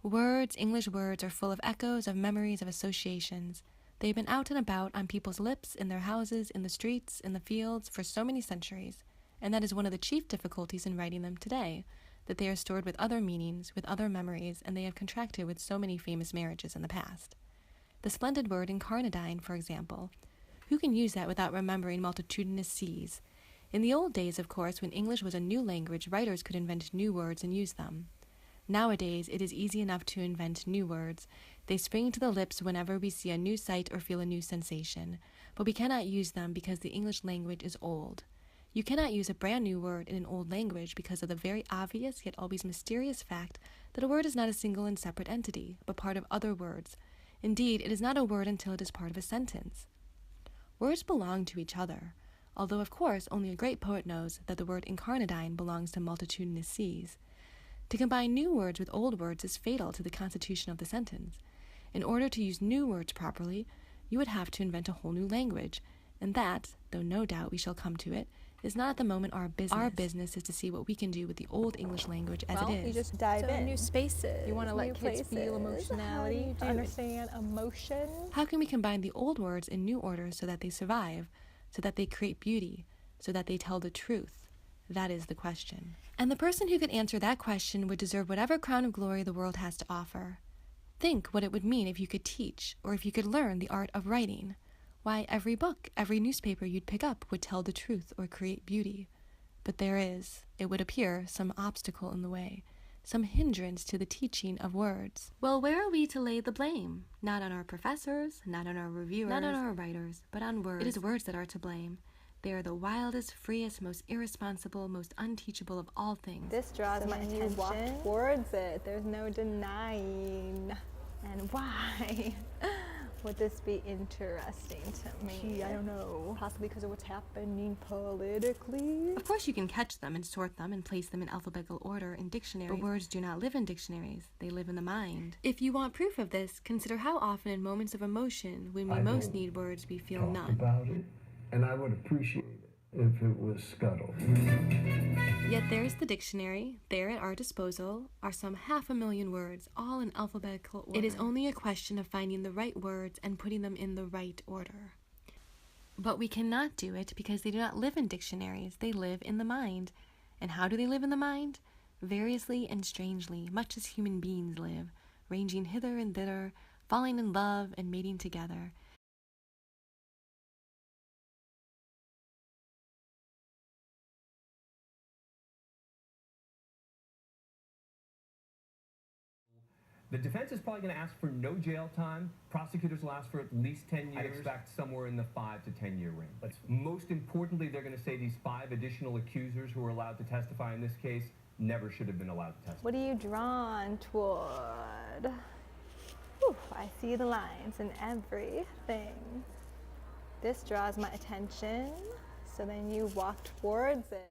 Words, English words, are full of echoes, of memories, of associations. They've been out and about on people's lips, in their houses, in the streets, in the fields, for so many centuries, and that is one of the chief difficulties in writing them today, that they are stored with other meanings, with other memories, and they have contracted with so many famous marriages in the past. The splendid word incarnadine, for example. Who can use that without remembering multitudinous seas? In the old days, of course, when English was a new language, writers could invent new words and use them. Nowadays, it is easy enough to invent new words. They spring to the lips whenever we see a new sight or feel a new sensation, but we cannot use them because the English language is old. You cannot use a brand new word in an old language because of the very obvious yet always mysterious fact that a word is not a single and separate entity, but part of other words. Indeed, it is not a word until it is part of a sentence. Words belong to each other, although of course only a great poet knows that the word incarnadine belongs to multitudinous seas. To combine new words with old words is fatal to the constitution of the sentence. In order to use new words properly, you would have to invent a whole new language, and that, though no doubt we shall come to it, is not at the moment our business. Our business is to see what we can do with the old English language as it is. You just dive in. New spaces. You want to let kids feel places. emotionality, How do you understand emotion. How can we combine the old words in new order so that they survive, so that they create beauty, so that they tell the truth? That is the question. And the person who could answer that question would deserve whatever crown of glory the world has to offer. Think what it would mean if you could teach, or if you could learn the art of writing. Why, every book, every newspaper you'd pick up would tell the truth or create beauty. But there is, it would appear, some obstacle in the way, some hindrance to the teaching of words. Well, where are we to lay the blame? Not on our professors, not on our reviewers, not on our writers, but on words. It is words that are to blame. They are the wildest, freest, most irresponsible, most unteachable of all things. This draws my attention. Walk towards it. There's no denying. And why would this be interesting to me? Gee, I don't know. Possibly because of what's happening politically. Of course you can catch them and sort them and place them in alphabetical order in dictionaries. But words do not live in dictionaries. They live in the mind. If you want proof of this, consider how often in moments of emotion, when we most need words, we feel none. About it. And I would appreciate it if it was scuttled. Yet there is the dictionary. There at our disposal are some 500,000 words, all in alphabetical order. It is only a question of finding the right words and putting them in the right order. But we cannot do it because they do not live in dictionaries. They live in the mind. And how do they live in the mind? Variously and strangely, much as human beings live, ranging hither and thither, falling in love and mating together. The defense is probably going to ask for no jail time. Prosecutors will ask for at least 10 years. I expect somewhere in the 5 to 10 year range. But most importantly, they're going to say these 5 additional accusers who are allowed to testify in this case never should have been allowed to testify. What are you drawn toward? Whew, I see the lines in everything. This draws my attention, so then you walk towards it.